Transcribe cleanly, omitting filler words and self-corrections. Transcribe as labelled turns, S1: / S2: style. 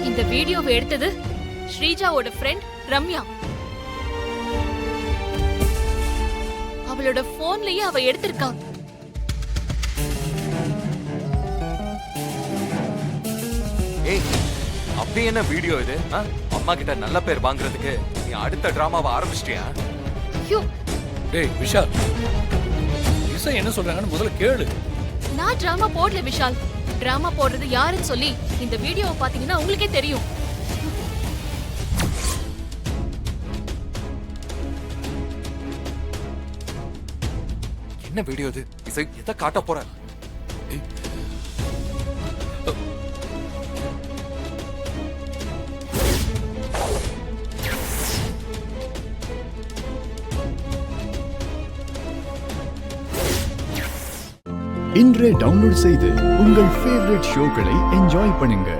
S1: இந்த வீடியோவை எடுத்தது ஸ்ரீஜாவோட ஃப்ரெண்ட் ரம்யா. அவளோட போன்லயே அவ எடுத்திருக்கா.
S2: ஏய், அப்படி என்ன வீடியோ இது? அம்மா கிட்ட நல்ல பேர் வாங்குறதுக்கு நீ அடுத்த டிராமாவை ஆரம்பிச்சிட்டியா?
S1: ஐயோ,
S3: டேய் விஷால், இசை என்ன சொல்றாங்கன்னு முதல்ல கேளு.
S1: நான் டிராமா போடல விஷால். டிராமா போடுறது யாருன்னு சொல்லி இந்த வீடியோவை பாத்தீங்கன்னா உங்களுக்கே தெரியும்.
S2: என்ன வீடியோ இது? இசை எதை காட்ட போற?
S4: இன்றே டவுன்லோட் செய்து உங்கள் ஃபேவரட் ஷோக்களை என்ஜாய் பண்ணுங்க.